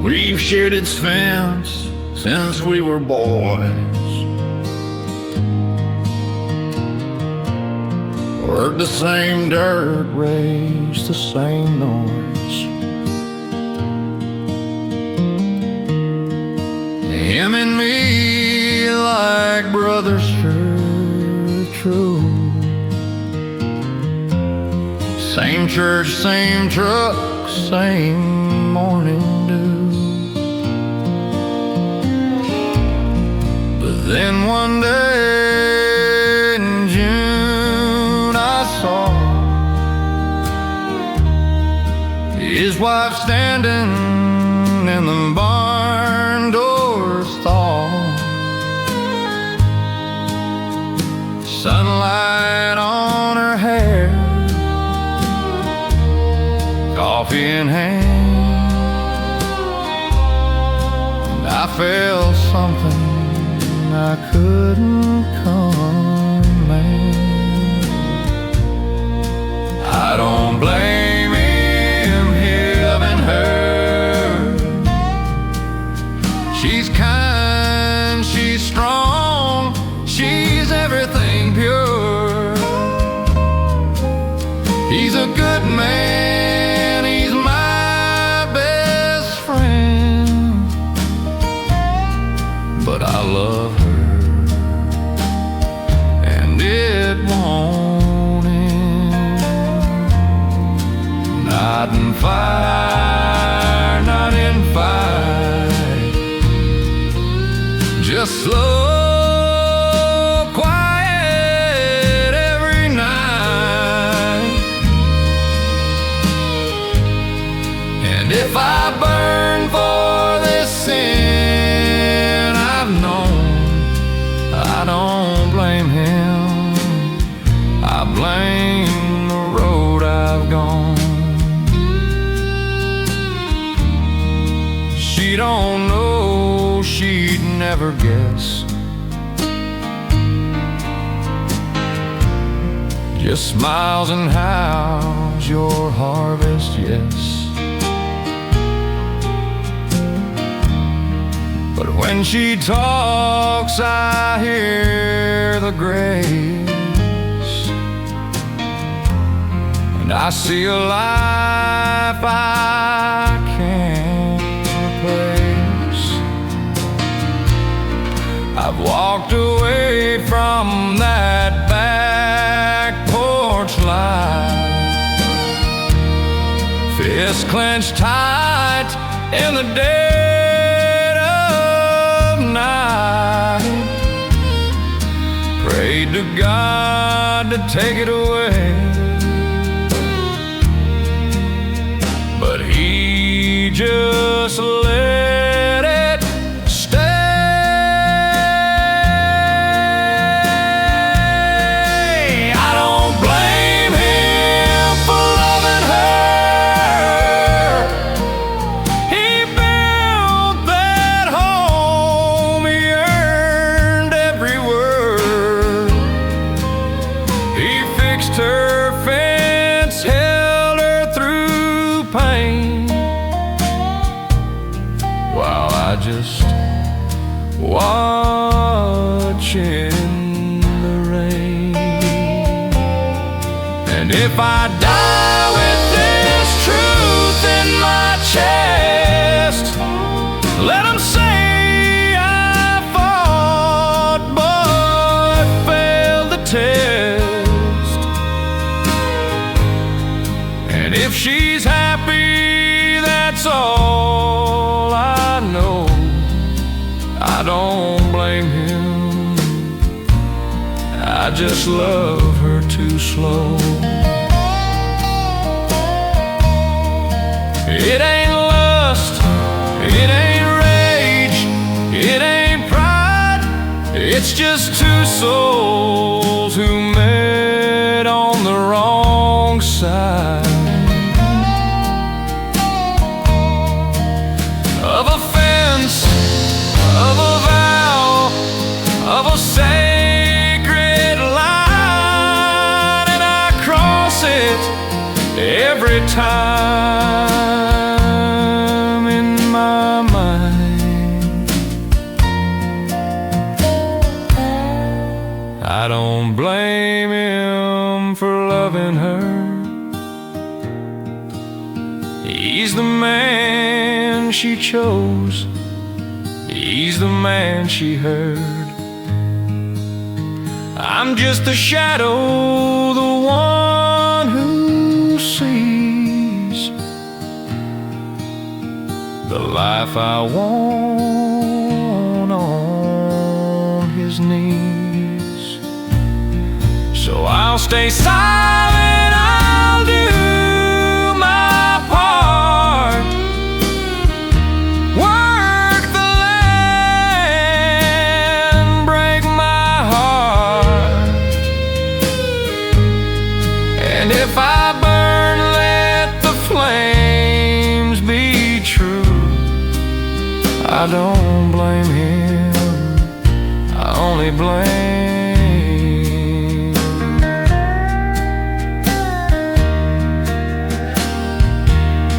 We've shared its fence since we were boys, worked the same dirt, raised the same noise. Him and me, like brothers, sure true. Same church, same truck, same morning dew. Then one day in June I saw his wife standing in the barn door stall. Sunlight on her hair, coffee in hand, and I felt something I couldn't command. I don't blame him having her. She's kind, she's strong, she's everything pure. He's a good man, he's my best friend, but I love her. Won't end. Not in fire, not in fight, just slow, quiet every night. And if I burn for this sin I've known, I don't blame him. I blame the road I've gone. She don't know, she'd never guess. Just smiles and howls your harvest, yes. But when she talks I hear the grace, I see a life I can't replace. I've walked away from that back porch light, fists clenched tight in the dead of night. Prayed to God to take it away, but he just let it stay. I don't blame him for loving her. He built that home, he earned every word. He fixed her fence, held her through pain, while I just watching the rain. And if I die with this truth in my chest, let them say I fought but failed the test. And if she's happy, that's all I know. I don't blame him, I just love her too slow. It ain't lust, it ain't rage, it ain't pride, it's just two souls who met on the wrong side. time in my mind. I don't blame him for loving her. He's the man she chose. He's the man she heard. I'm just a shadow, the one who sees the life I want on his knees. So I'll stay silent, I'll do my part, work the land, break my heart. And if I burn, let the flames be true. I don't blame him, I only blame.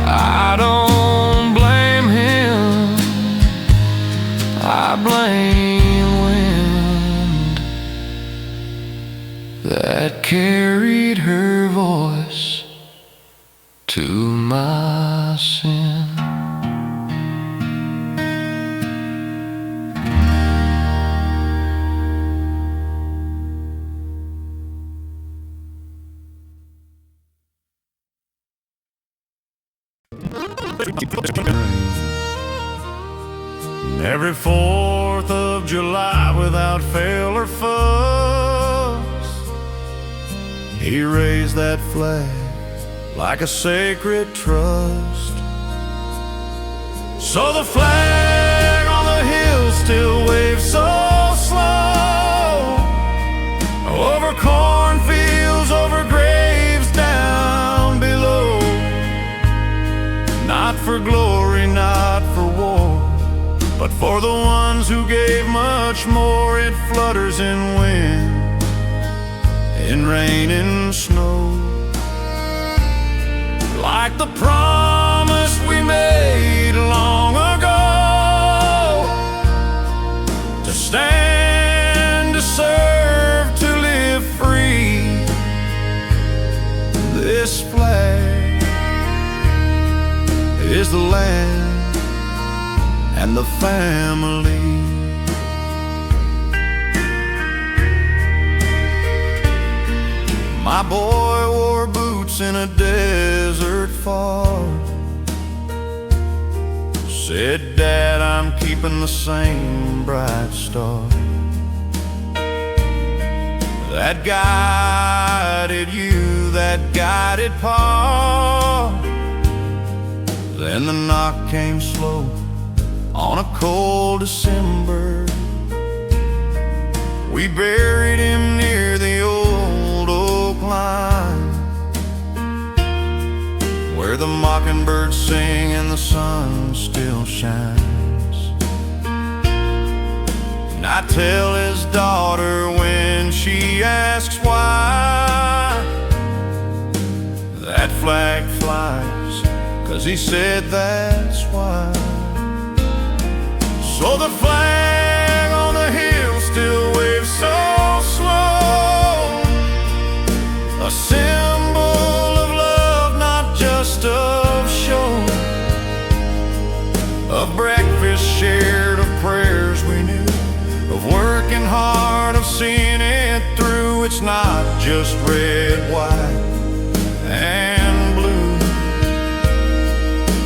I don't blame him, I blame wind that carried her voice to my sin. Every 4th of July, without fail or fuss, he raised that flag like a sacred trust. So the flag on the hill still waves so slow, over cornfields, over graves down below. Not for glory, not for war, but for the ones who gave much more. It flutters in wind, in rain and snow, like the promise we made long ago, to stand, to serve, to live free. This flag is the land and the family. My boy wore boots in a desert far, said, "Dad, I'm keeping the same bright star that guided you, that guided Pa." Then the knock came slow on a cold December. We buried him near the old oak line, where the mockingbirds sing and the sun still shines. And I tell his daughter when she asks why that flag flies, 'cause he said that's why. So the flag on the hill still waves so slow, a symbol of love, not just of show, of breakfast shared, of prayers we knew, of working hard, of seeing it through. It's not just red, white, and blue.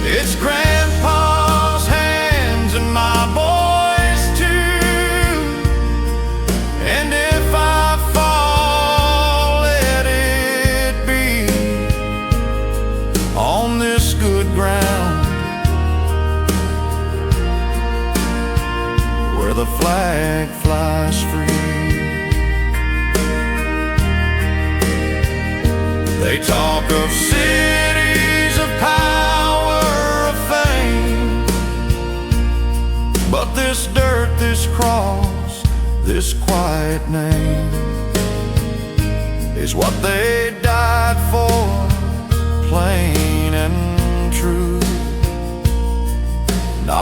It's Grandpa's hands and my boys too. And if I fall, let it be on this good ground, where the flag flies free. They talk of cities of power, of fame, but this dirt, this cross, this quiet name is what they died for, plain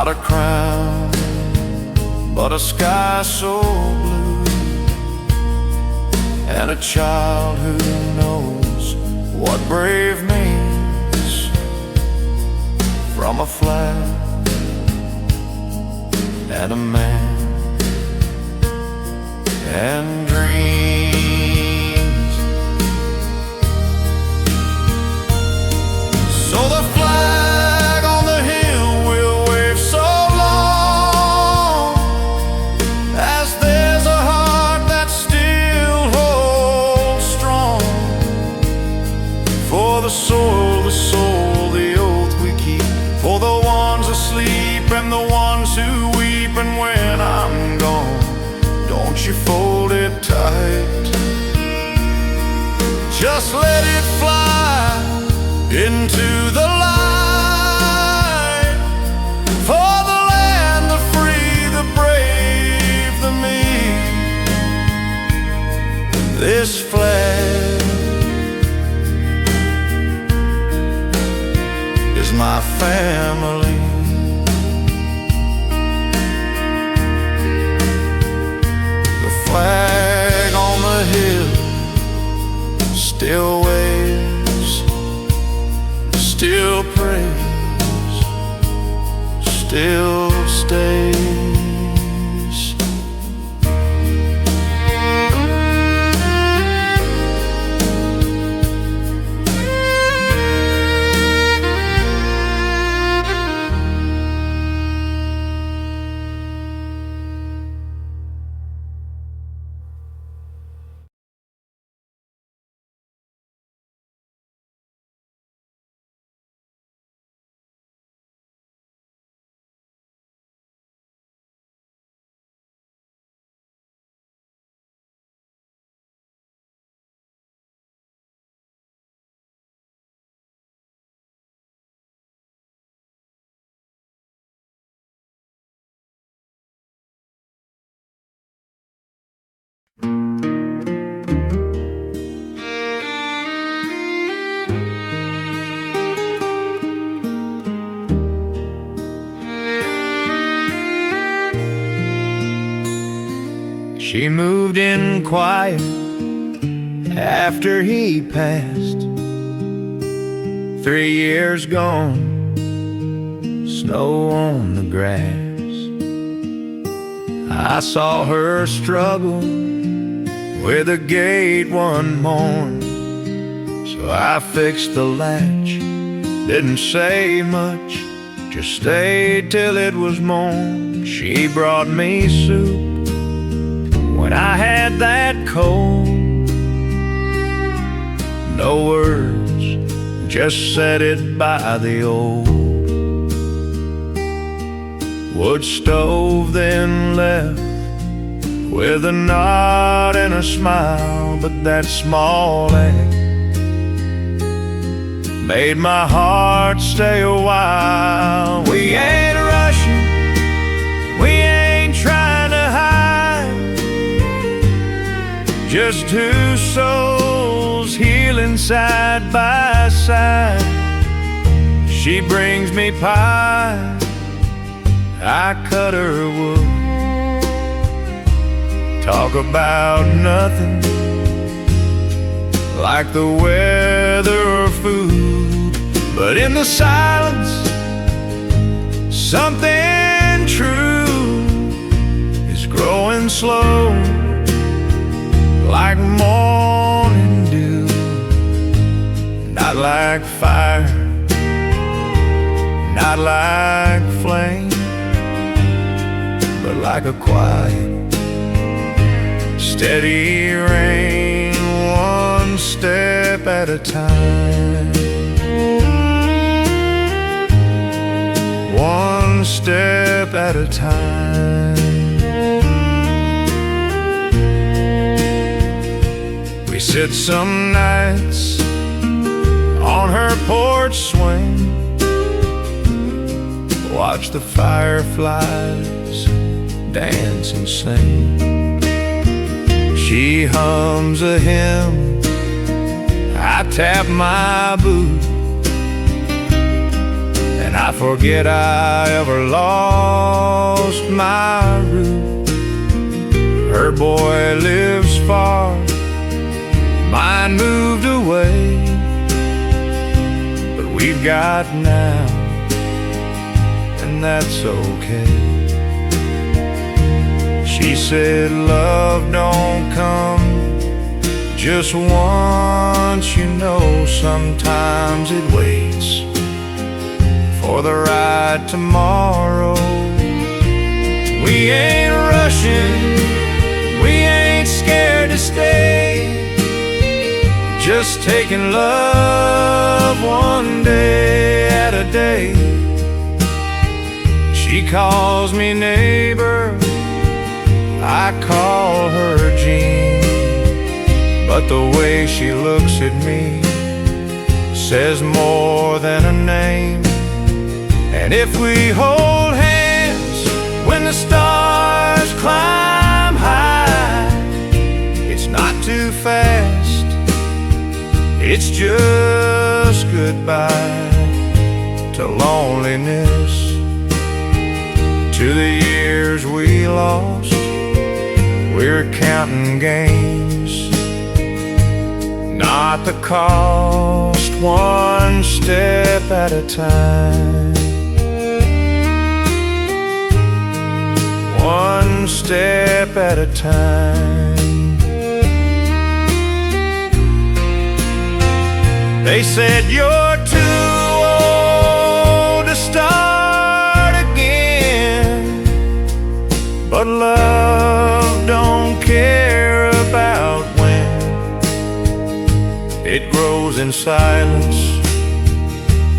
not a crown, but a sky so blue, and a child who knows what brave means, from a flag and a man and dreams. So the flag on the hill will wave so long as there's a heart that still holds strong. For the soil, the oath we keep, for the ones asleep and the ones who weep. And when I'm gone, don't you fold it tight, just let it fly into the light. For the land, the free, the brave, the meek, this flag is my family. The flag on the hill still waves, still prays, still stays. She moved in quiet after he passed. 3 years gone, snow on the grass. I saw her struggle with a gate one morn, so I fixed the latch. Didn't say much, just stayed till it was morn. She brought me soup when I had that cold. No words, just set it by the old wood stove, then left with a nod and a smile. But that small act made my heart stay a while. We ain't rushing, we ain't trying to hide, just two souls healing side by side. She brings me pie, I cut her wood. Talk about nothing, like the weather or food. But in the silence, something true is growing slow, like morning dew. Not like fire, not like flame, but like a quiet, steady rain, one step at a time, one step at a time. We sit some nights on her porch swing, watch the fireflies dance and sing. She hums a hymn, I tap my boot, and and I forget I ever lost my root. Her boy lives far, mine moved away, but we've got now, and that's okay. She said love don't come just once, you know, sometimes it waits for the right tomorrow. We ain't rushing, we ain't scared to stay, just taking love one day at a day. She calls me neighbor, I call her Jean, but the way she looks at me says more than a name. And if we hold hands when the stars climb high, it's not too fast, it's just goodbye to loneliness, to the years we lost. We're counting gains, not the cost, one step at a time, one step at a time. They said you're too old to start again, but love don't care about when. It grows in silence,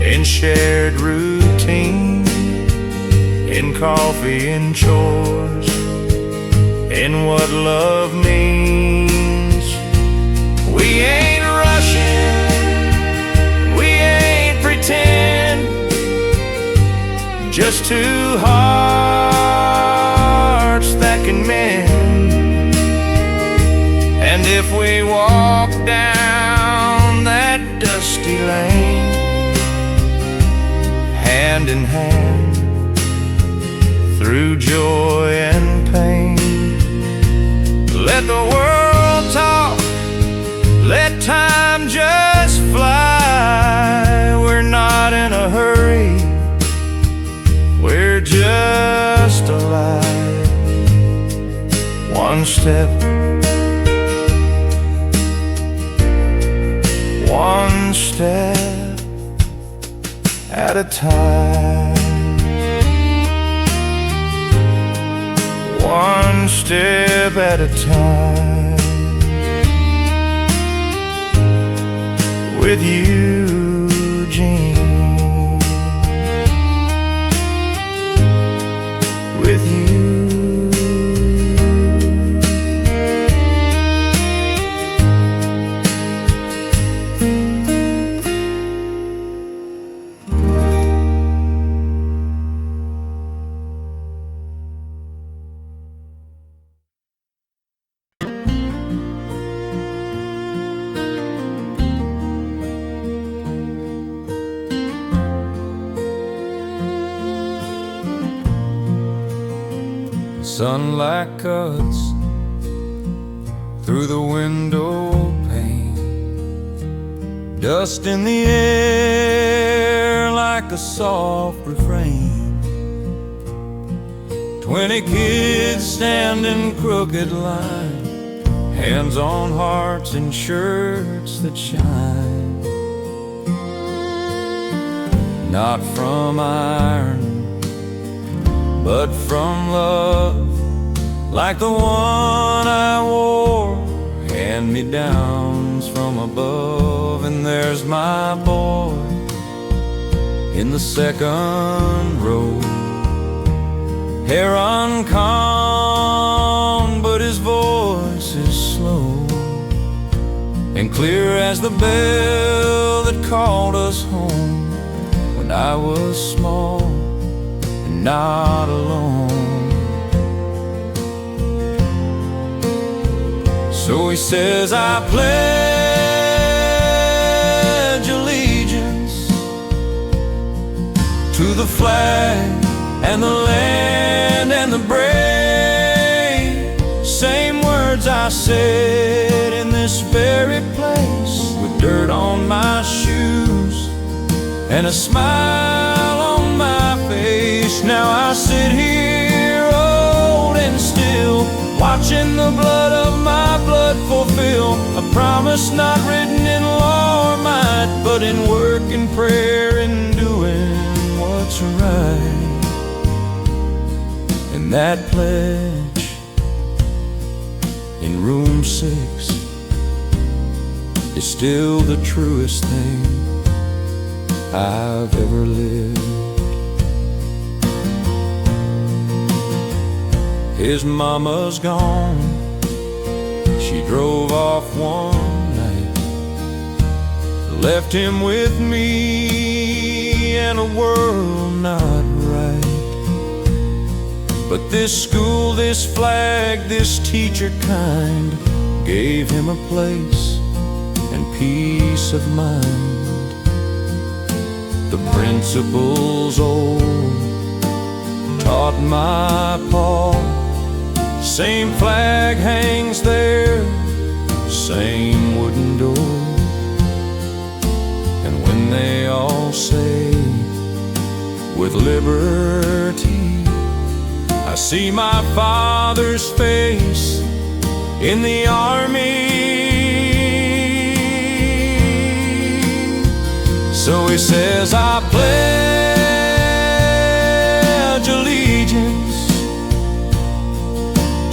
in shared routine, in coffee and chores, in what love means. We ain't rushing, we ain't pretend, just two hearts that can mend. And if we walk down that dusty lane, hand in hand, through joy and pain, let the world talk, let time just fly. We're not in a hurry, we're just alive, one step, one step at a time, one step at a time, with you, Jean, with you. Sunlight cuts through the window pane, dust in the air like a soft refrain. 20 kids stand in crooked line, hands on hearts in shirts that shine. Not from iron, but from love, like the one I wore, hand-me-downs from above. And there's my boy in the second row, hair uncombed, but his voice is slow and clear as the bell that called us home when I was small and not alone. So he says, I pledge allegiance to the flag and the land and the brave. Same words I said in this very place, with dirt on my shoes and a smile on my face. Now I sit here old and still, watching the blood of my blood fulfill a promise not written in law or might, but in work and prayer and doing what's right. And that pledge in room 6 is still the truest thing I've ever lived. His mama's gone, she drove off one night, left him with me and a world not right. But this school, this flag, this teacher kind gave him a place and peace of mind. The principles old taught my pa, same flag hangs there, same wooden door. And when they all say, with liberty, I see my father's face in the army. So he says, I pledge allegiance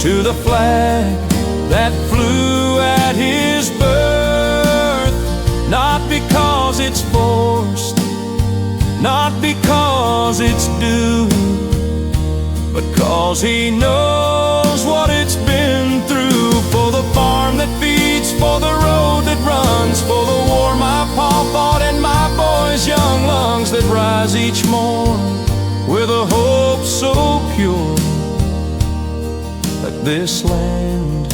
to the flag that flew at his birth, not because it's forced, not because it's due, but 'cause he knows what it's been through. For the farm that feeds, for the road that runs, for the war my pa fought and my boys' young lungs that rise each morn with a hope so pure that this land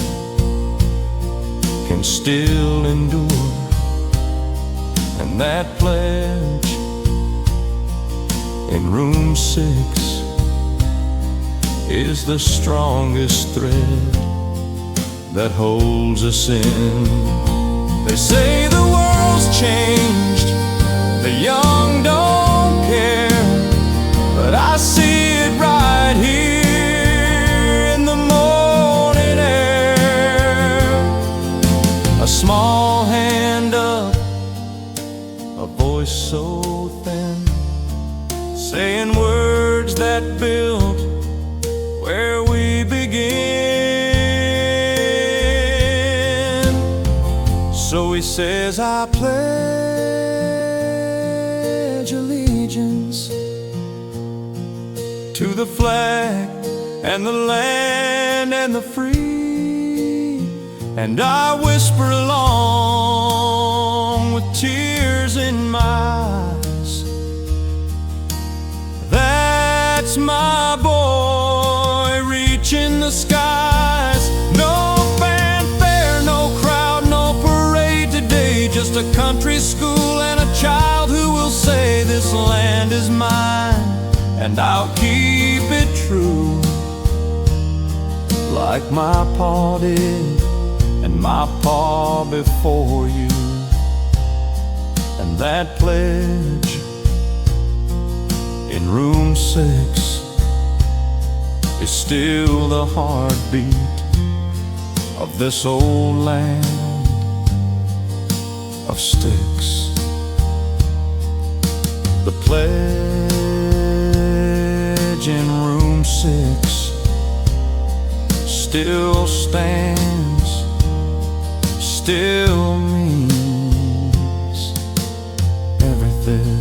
can still endure. And that pledge in room 6 is the strongest thread that holds us in. They say the world's changed, the young don't care, but I see it right here in the morning air. A small hand up, a voice so thin, saying words that build where we begin. So he says, I pledge allegiance to the flag and the land and the free. And I whisper along with tears in my eyes, that's my boy reaching the skies. No fanfare, no crowd, no parade today, just a country school and a child who will say this land is mine, and I'll keep it true, like my pa did and my pa before you. And that pledge in room 6 is still the heartbeat of this old land of sticks. The pledge in room 6 still stands, still means everything.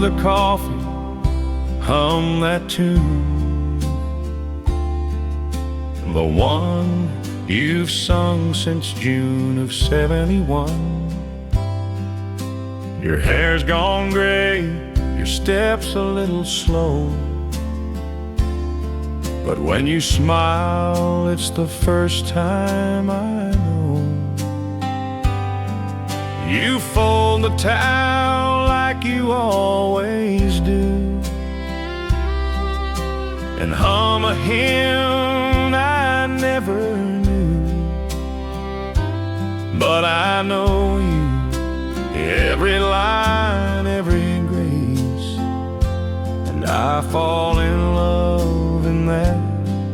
the coffee, hum that tune, the one you've sung since June of '71. Your hair's gone gray, your step's a little slow, but when you smile, it's the first time I know. You fold the towel like you always do, and hum a hymn I never knew. But I know you, every line, every grace, and I fall in love in that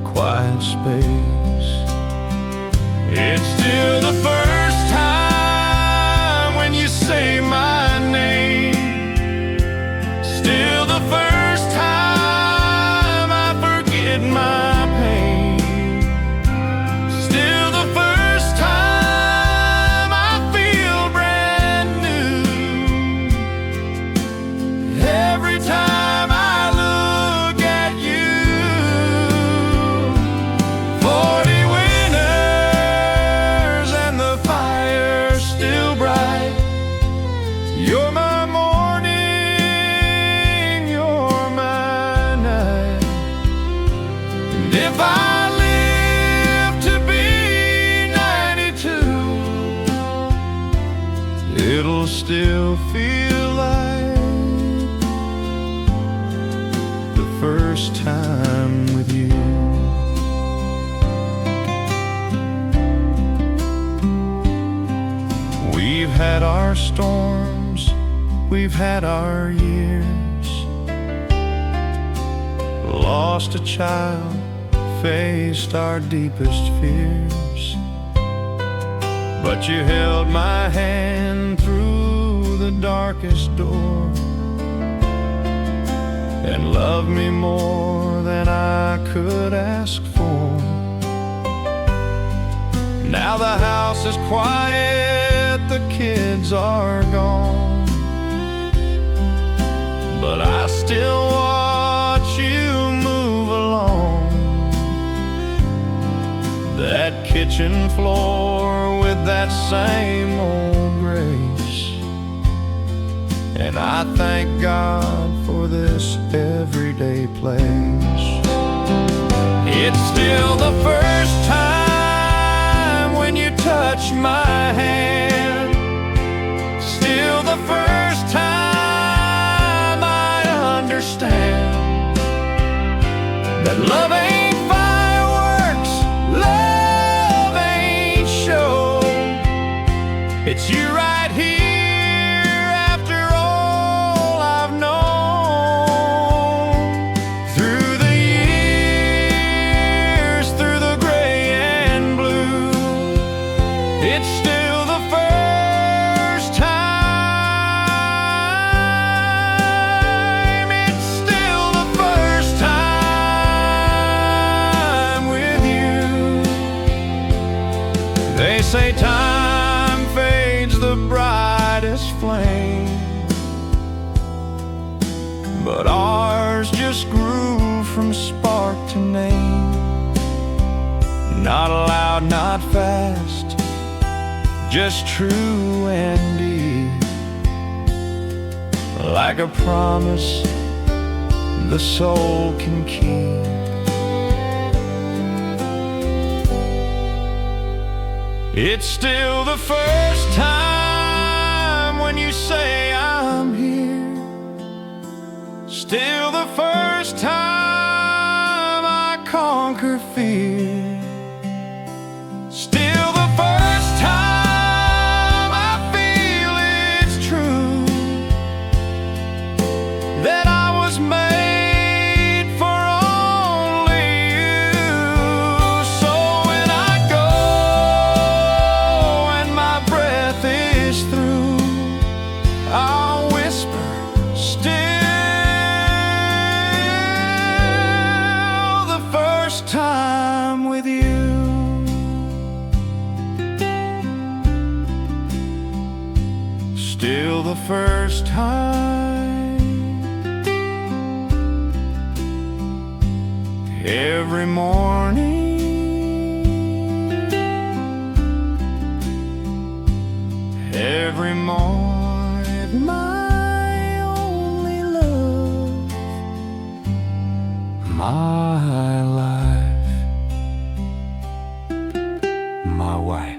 quiet space. It's still the first time when you say my name, still the first time I forget my pain, still the first time I feel brand new. Every time I look at you, 40 winters and the fire's still bright. You're my morning, you're my night. And if I live to be 92, it'll still feel like the first time with you. We've had our storms, we've had our years, lost a child, faced our deepest fears, but you held my hand through the darkest door and loved me more than I could ask for. Now the house is quiet, the kids are gone, but I still watch you move along that kitchen floor with that same old grace. And I thank God for this everyday place. It's still the first time when you touch my hand, still the first time I understand that love ain't fireworks, love ain't show. It's you right here after all I've known. Through the years, through the gray and blue, it's still the first time. It's still the first time with you. They say time fades the brightest flame, but ours just grew from spark to name. Not loud, not fast, just true and deep, like a promise the soul can keep. It's still the first time when you say I'm here, still the first time I conquer fear, still the first time I feel it's true that I was made for only you. So when I go and my breath is through, I'll whisper, still the first time with you. Still the first time every morning. Every morning, my only love, my life, my wife.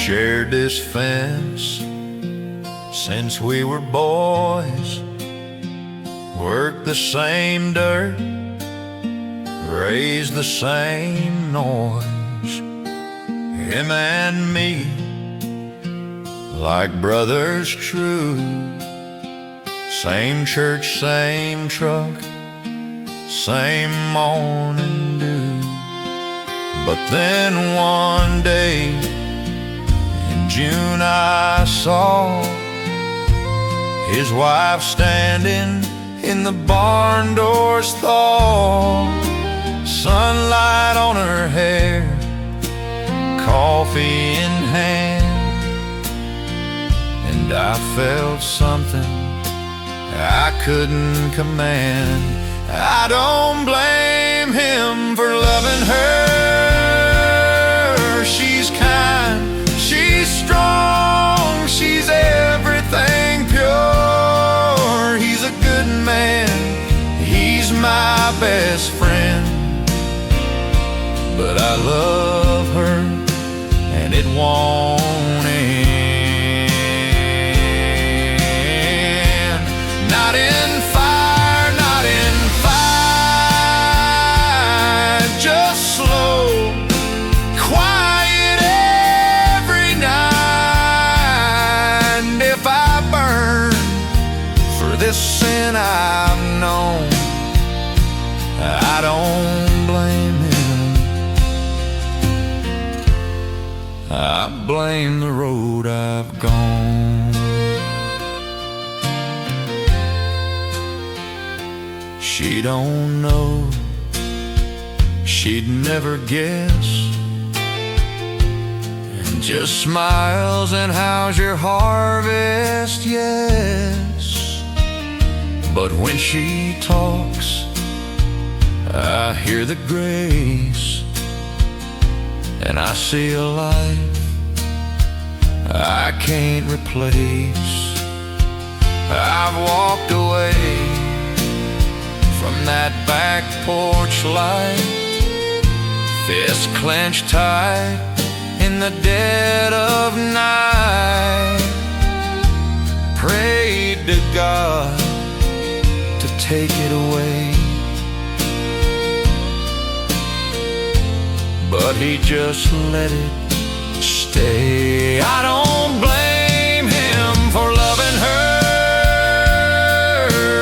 Shared this fence since we were boys, worked the same dirt, raised the same noise. Him and me, like brothers true, same church, same truck, same morning dew. But then one day June I saw his wife standing in the barn doors thaw, sunlight on her hair, coffee in hand, and I felt something I couldn't command. I don't blame him for loving her. She's kind, she's strong, she's everything pure. He's a good man, he's my best friend, but I love her and it won't end. Not in fire, not in fight, just slow, quiet every night. And if I burn for this sin I've known, I don't blame him, I blame the road I've gone. She don't know, she'd never guess, and just smiles and how's your harvest, yes. But when she talks, I hear the grace, and I see a life I can't replace. I've walked away from that back porch light, fists clenched tight in the dead of night, prayed to God to take it away, but he just let it stay. I don't blame him for loving her.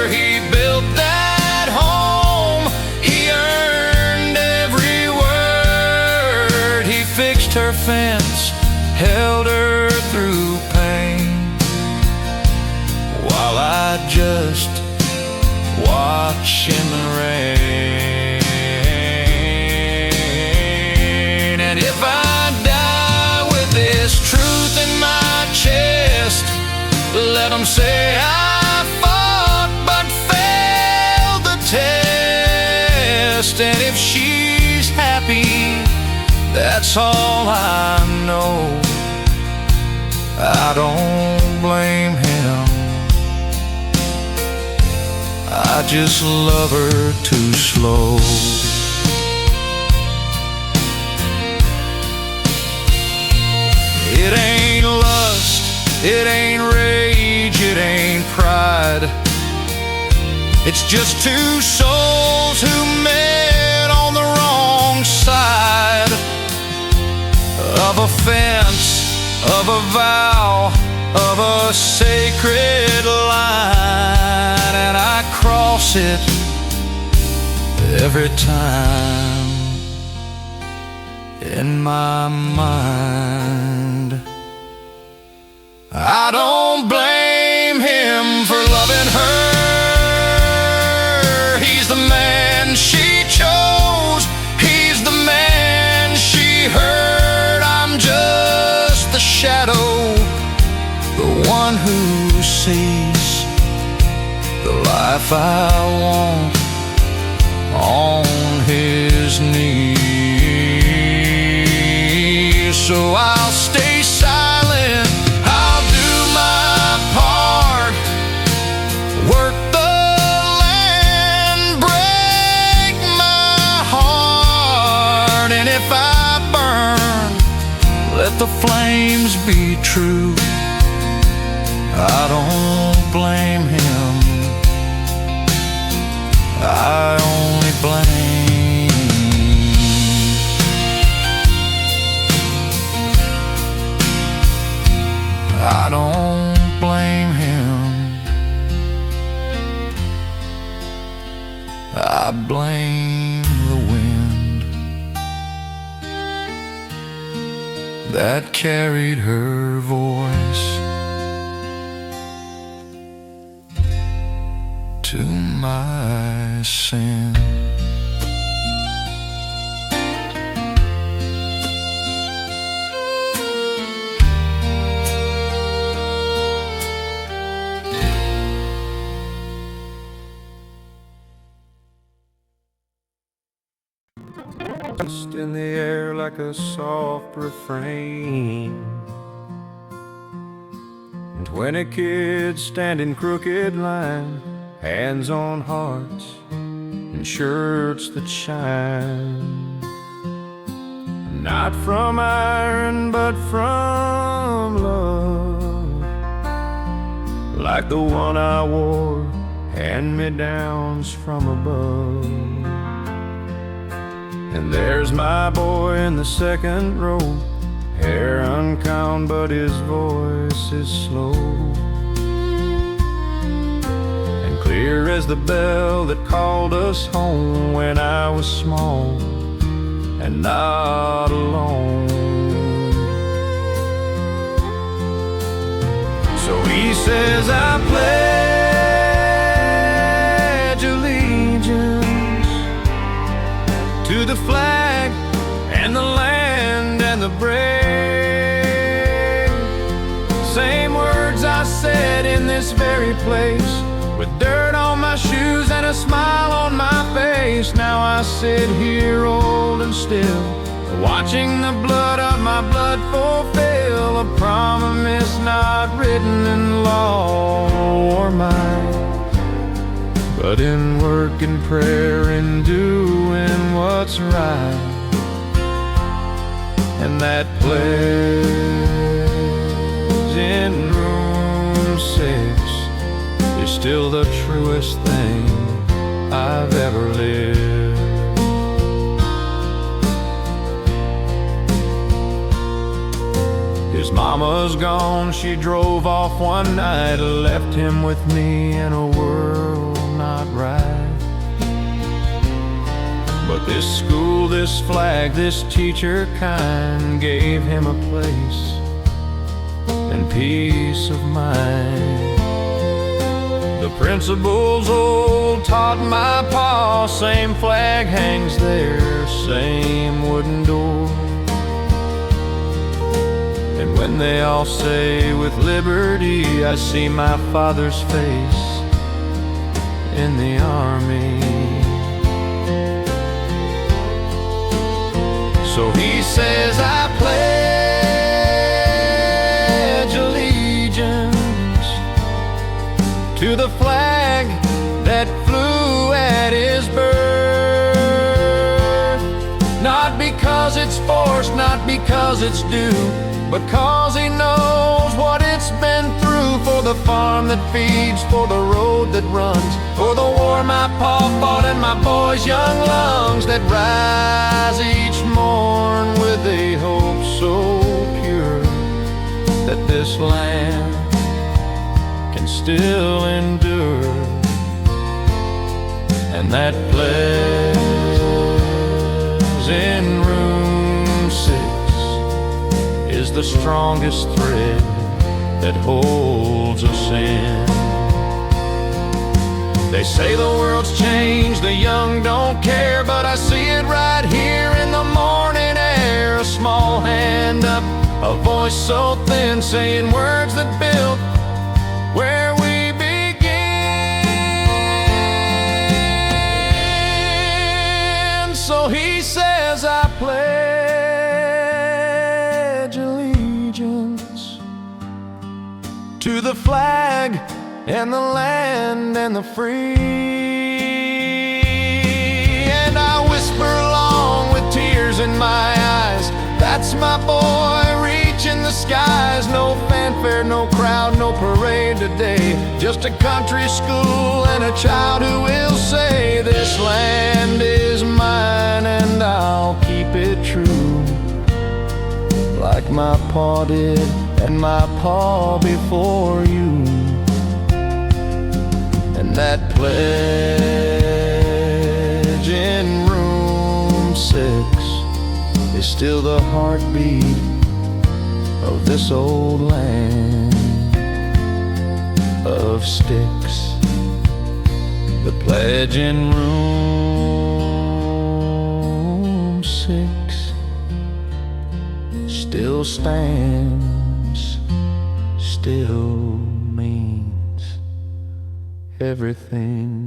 He built that home, he earned every word. He fixed her fence, held her through pain, while I just watch in the rain. And if I die with this truth in my chest, let them say I fought but failed the test. And if she's happy, that's all I know. I don't blame him, I just love her too slow. It ain't lust, it ain't rage, it ain't pride. It's just two souls who met on the wrong side of a fence, of a vow, of a sacred line. And I cross it every time in my mind. I don't blame him for loving her. He's the man she chose. He's the man she heard. I'm just the shadow, the one who sees the life I want on his knees. So I'll stay silent, I'll do my part, work the land, break my heart. And if I burn, let the flames be true. I don't blame him, I only blame. I don't blame him, I blame the wind that carried her voice to my sin. Just in the air like a soft refrain, and 20 kids stand in crooked line, hands on hearts and shirts that shine. Not from iron but from love, like the one I wore, hand-me-downs from above. And there's my boy in the second row, hair uncombed but his voice is slow, and clear as the bell that called us home when I was small and not alone. So he says, I pledge allegiance to the flag and the land and the brave. Same words I said in this very place, with dirt on my shoes and a smile on my face. Now I sit here old and still, watching the blood of my blood fulfill a promise not written in law or mine, but in work and prayer and doing what's right. And that pledge in room 6 is still the truest thing I've ever lived. His mama's gone, she drove off one night, left him with me in a world not right. But this school, this flag, this teacher kind gave him a place and peace of mind. The principal's old taught my pa, same flag hangs there, same wooden door. And when they all say with liberty, I see my father's face in the army. So he says, I pledge allegiance to the flag that flew at his birth. Not because it's forced, not because it's due, but cause he knows what it's been through. For the farm that feeds, for the road that runs, for the war my pa fought and my boy's young lungs that rise each morn with a hope so pure that this land can still endure. And that pledge in room 6 is the strongest thread that holds us in. They say the world's changed, the young don't care, but I see it right here in the morning air. A small hand up, a voice so thin, saying words that build where we begin. So he says, I pledge allegiance to the flag and the land and the free. And I whisper along with tears in my eyes, that's my boy reaching the skies. No fanfare, no crowd, no parade today, just a country school and a child who will say, this land is mine and I'll keep it true, like my pa did and my pa before you. And that pledge in room 6 is still the heartbeat of this old land of sticks. The pledge in room 6 still stands, still means everything.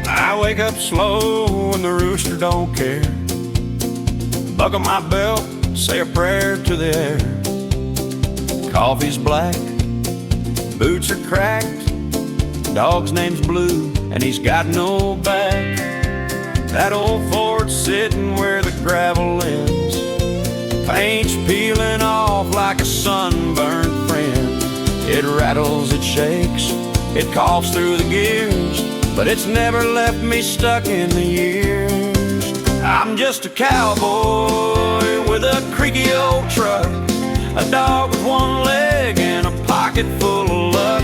I wake up slow and the rooster don't care. Buckle my belt, say a prayer to the air. Coffee's black, boots are cracked, dog's name's Blue and he's got no back. That old Ford's sitting where the gravel ends, paint's peeling off like a sunburned friend. It rattles, it shakes, it coughs through the gears, but it's never left me stuck in the years. I'm just a cowboy with a creaky old truck, a dog with one leg and a pocket full of luck.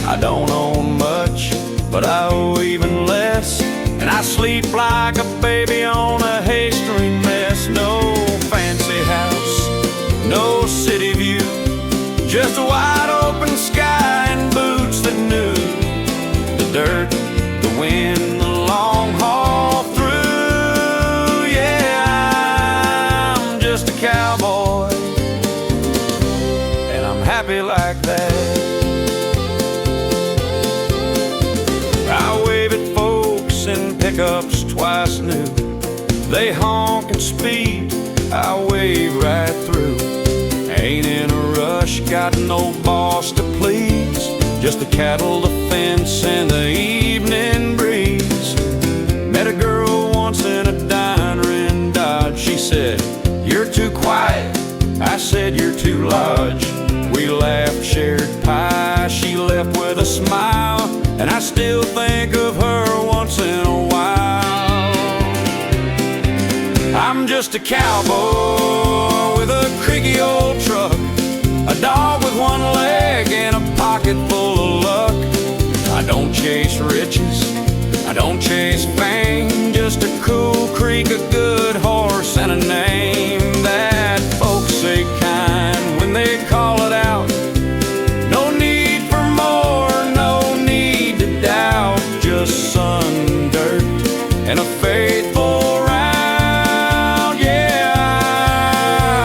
I don't own much, but I owe even less, and I sleep like a baby on a hay string mess. No fancy house, no city view, just a wide open sky and boots that knew the dirt, the wind, the long haul through. Yeah, I'm just a cowboy, and I'm happy like that. I wave at folks in pickups twice new, they honk and speed, I wave right through. Ain't in a rush, got no boss to please, just the cattle, the fence, and the evening breeze. Met a girl once in a diner in Dodge. She said, you're too quiet. I said, you're too large. We laughed, shared pie. She left with a smile, and I still think of her once in a while. I'm just a cowboy with a creaky old truck, a dog with one leg and a pocket full of luck. I don't chase riches, I don't chase fame, just a cool creek, a good horse, and a name that folks say kind when they call it out. No need for more, no need to doubt, just sun, dirt, and a faithful round. Yeah,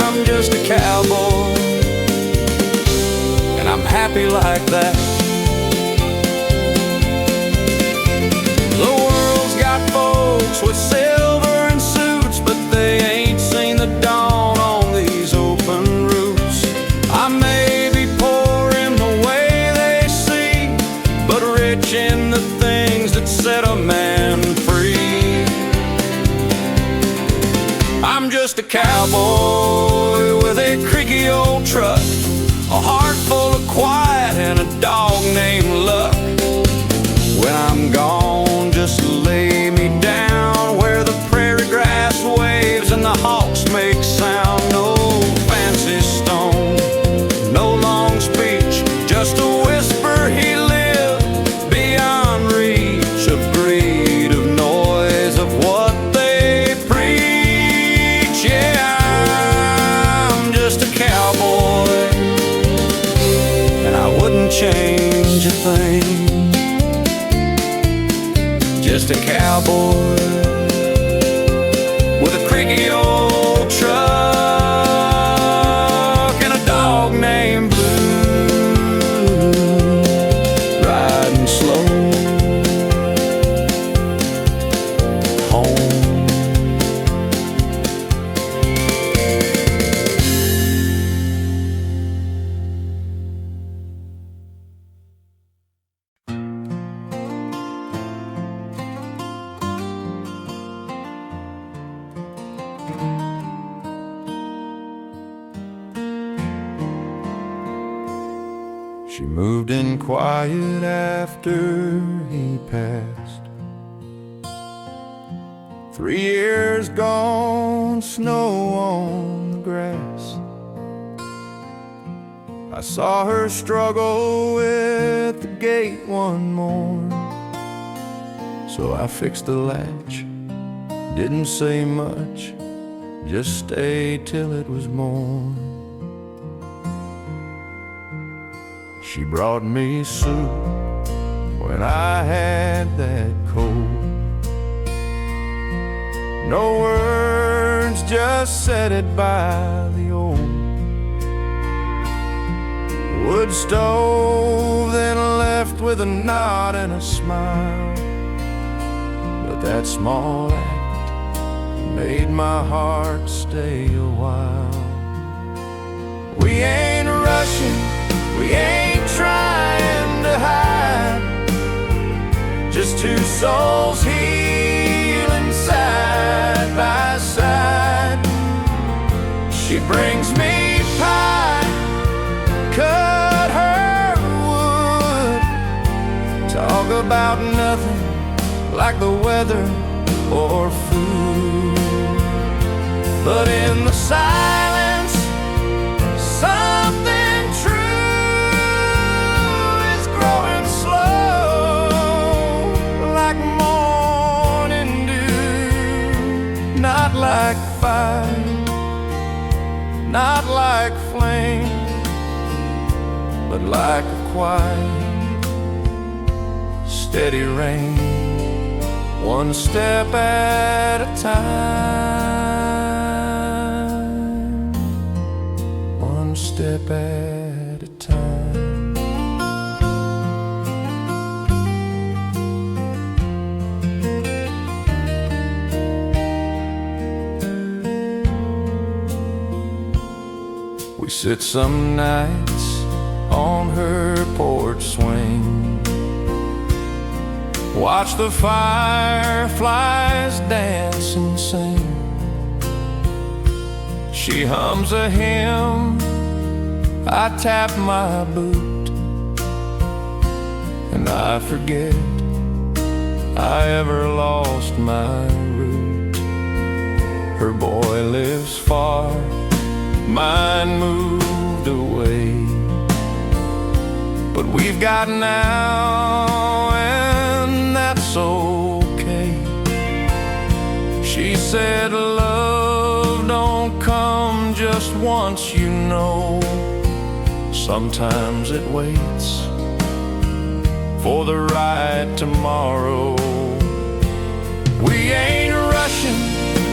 I'm just a cowboy, and I'm happy like that. The world's got folks with silver and suits, but they ain't seen the dawn on these open roofs. I may be poor in the way they see, but rich in the things that set a man free. just a cowboy with a creaky old truck, a heart full of quiet and a dog named Luck. When I'm gone, just lay me down where the prairie grass waves and the hawks make sound. No fancy stone, no long speech, just a whisper. He lived beyond reach of greed, of noise, of what they preach. Yeah, I'm just a cowboy, and I wouldn't change a thing. Just a cowboy with a creaky old truck and a dog named Blue, riding slow home. She moved in quiet after he passed. 3 years gone, snow on the grass. I saw her struggle with the gate one morn, so I fixed the latch, didn't say much, just stayed till it was morn. She brought me soup when I had that cold. No words, just said it by the old wood stove, then left with a nod and a smile. But that small act made my heart stay a while. We ain't rushing, we ain't trying to hide, just two souls healing side by side. She brings me pie, cut her wood, talk about nothing like the weather or food. But in the silence, something true is growing slow, like morning dew. Not like fire, not like flame, but like a quiet, steady rain, one step at a time, one step at a time. We sit some nights on her porch swing, watch the fireflies dance and sing. She hums a hymn, I tap my boot, and I forget I ever lost my route. Her boy lives far, mine moved away, but we've got now, and that's okay. She said love don't come just once, you know. Sometimes it waits for the right tomorrow. We ain't rushing,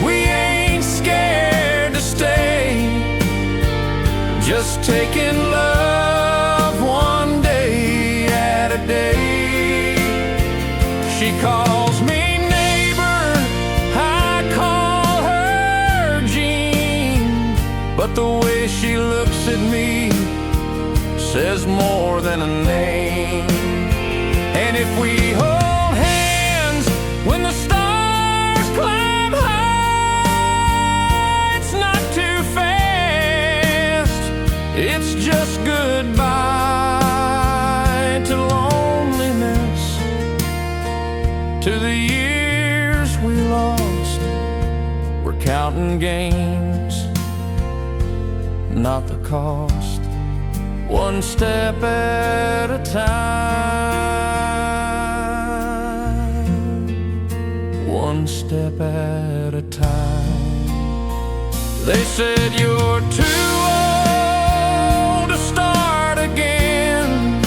we ain't scared to stay, just taking love one day at a day. She calls me neighbor, I call her Jean, but the way she looks at me says more than a name. And if we hold hands when the stars climb high, it's and gains, not the cost. One step at a time, one step at a time. They said you're too old to start again,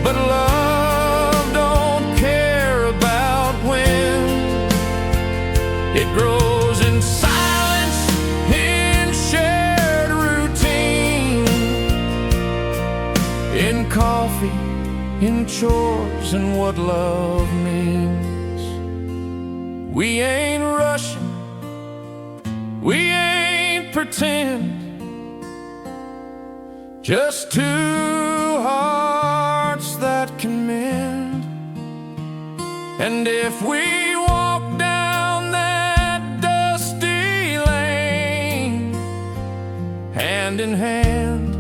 but love don't care about when. It grows in silence, in shared routine, in coffee, in chores, and what love means. We ain't rushing, we ain't pretend, just two hearts that can mend. And if we walk down that dusty lane, hand in hand,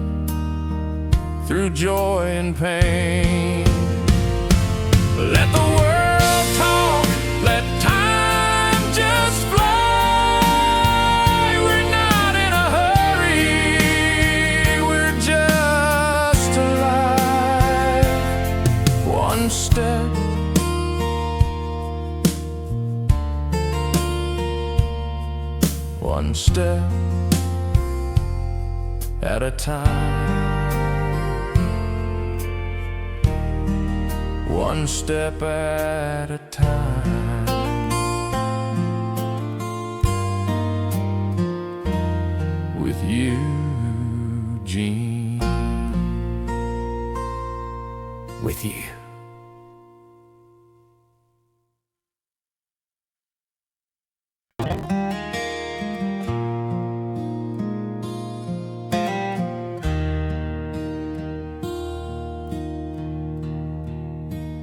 through joy and pain, let the world talk, let time just fly. We're not in a hurry, we're just alive. One step, one step at a time, one step at a time. With you, Gene. With you.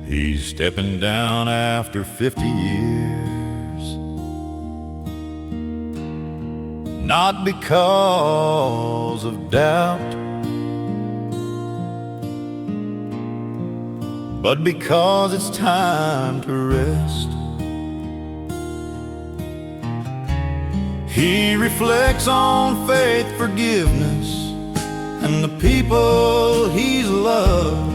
He's stepping down after 50 years, not because of doubt, but because it's time to rest. He reflects on faith, forgiveness, and the people he's loved.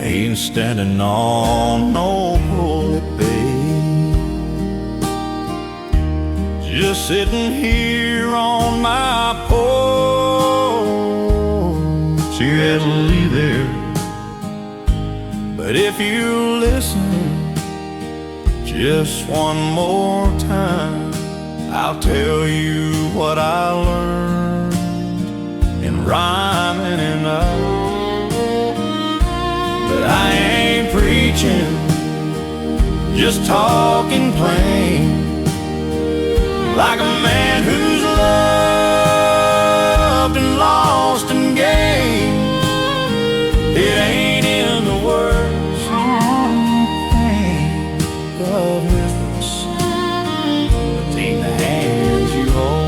Ain't standing on no pulpit, just sitting here on my porch. Yeah, it'll leave there, but if you listen just one more time, I'll tell you what I learned in rhyming enough. But I ain't preaching, just talking plain, like a man who's loved and lost and gained. It ain't in the words of words, it's in the hands you hold.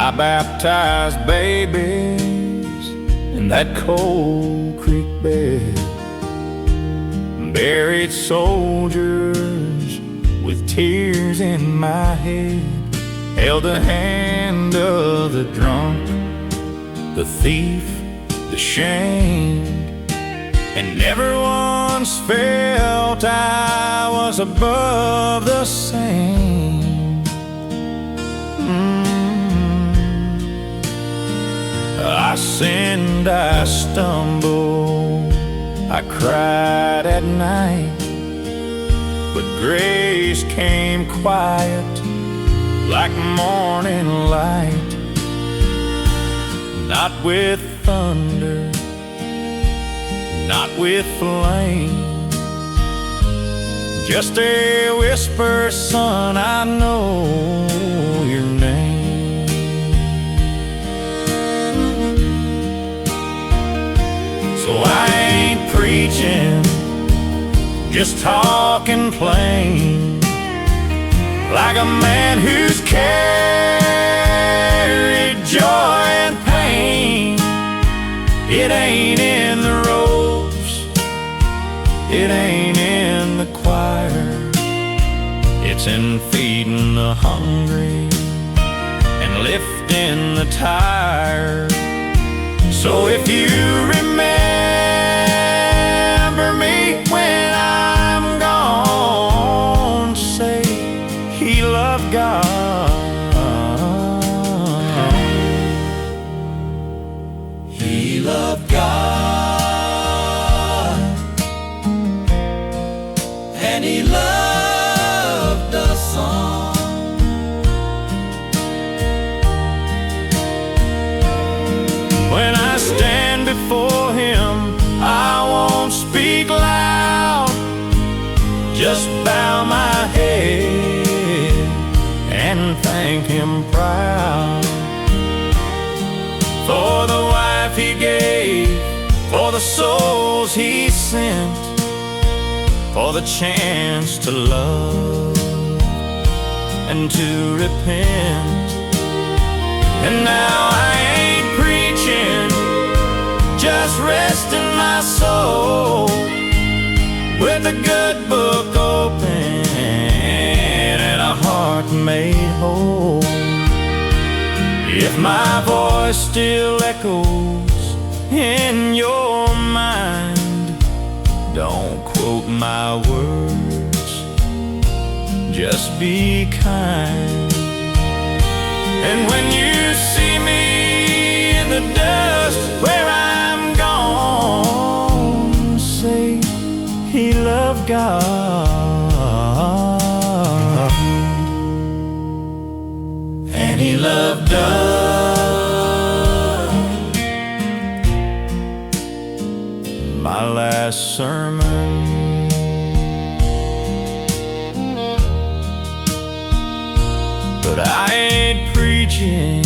I baptized babies in that cold creek bed, buried soldiers with tears in my head, held the hand of the drunk, the thief, the shamed, and never once felt I was above the same. I sinned, I stumbled, I cried at night, but grace came quiet like morning light, not with thunder, not with flame. Just a whisper, son, I know your name. So I ain't preaching, just talking plain, like a man who's carried joy and pain. It ain't in the ropes, it ain't in the choir, it's in feeding the hungry and lifting the tired. So if you remember me when I'm gone, say he loved God. He loved God, and he loved us all. When I stand before him, I won't speak loud, just bow my head and thank him proud for the wife he gave, for the souls he sent, for the chance to love and to repent. And now I ain't preaching, just resting my soul with a good book open and a heart made whole. If my voice still echoes in your mind, don't quote my words, just be kind. And when you see me in the dust where I'm gone, say he loved God, and he loved us. My last sermon, but I ain't preaching,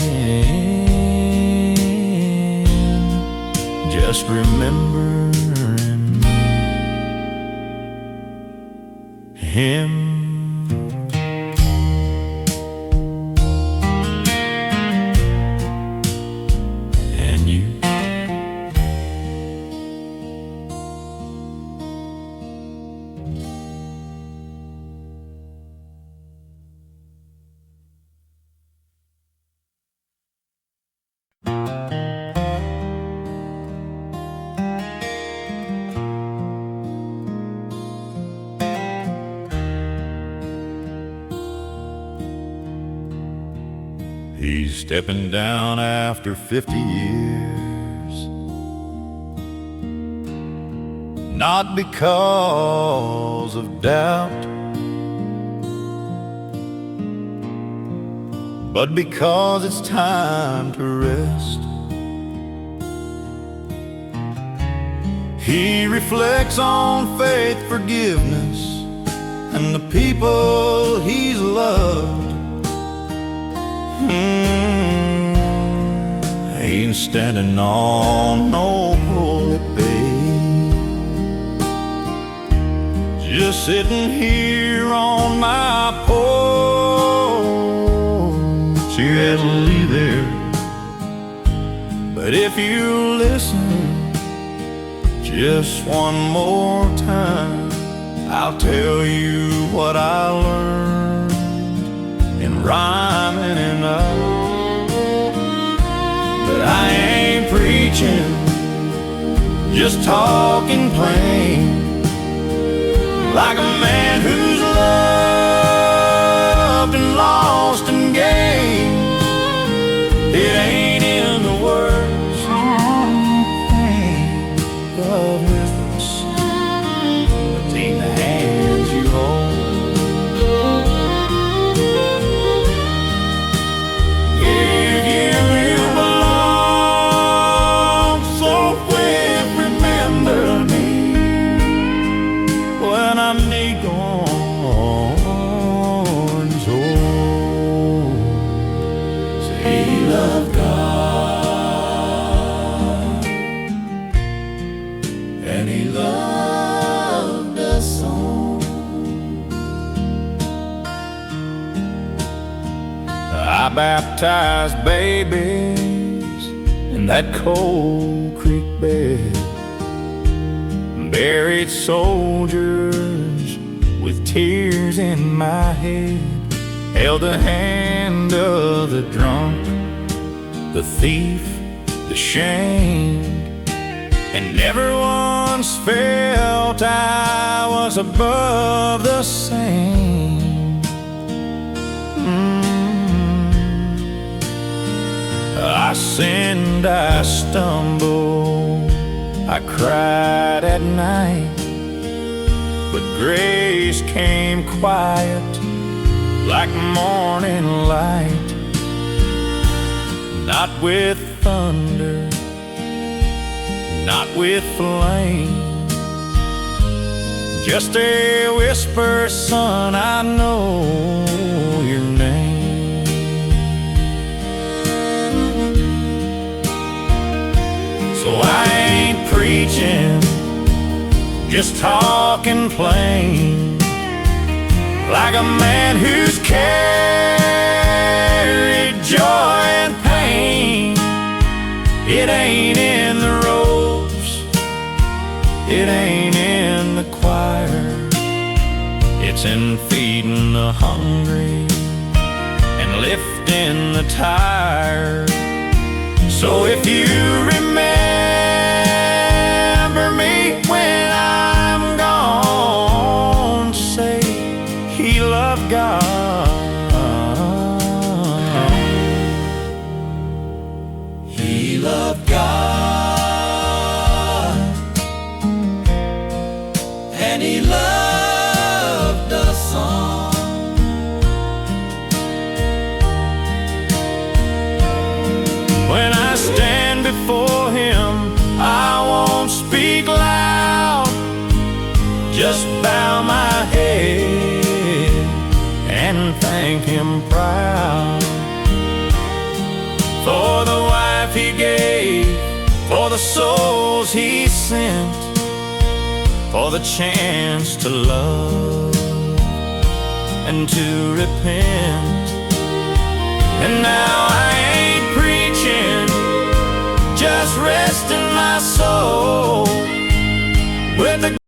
just remembering him. And you. He's stepping down after 50 years, not because of doubt, but because it's time to rest. He reflects on faith, forgiveness, and the people he's loved. Ain't standing on no pulpit, just sitting here on my porch. He has to leave there, but if you listen just one more time, I'll tell you what I learned in rhyming and up. But I ain't preaching, just talking plain, like a man who's loved and lost and gained. It ain't in the words, of lips, but in the hands you hold. Remember me I baptized babies in that cold creek bed, buried soldiers with tears in my head, held the hand of the drunk, the thief, the shamed, and never once felt I was above the same. I sinned, I stumbled, I cried at night, but grace came quiet like morning light. Not with thunder, not with flame, just a whisper, son, I know your name. So I ain't preaching, just talking plain, like a man who's carried joy and pain. It ain't in the robes, it ain't in the choir, it's in feeding the hungry and lifting the tired. So if you remember me when I'm gone, say he loved God, he loved God, and he loved us all. When I stand before him, I won't speak loud, just bow my head and thank him proud for the wife he gave, for the souls he sent, for the chance to love and to repent. And now I ain't preaching, just resting my soul with the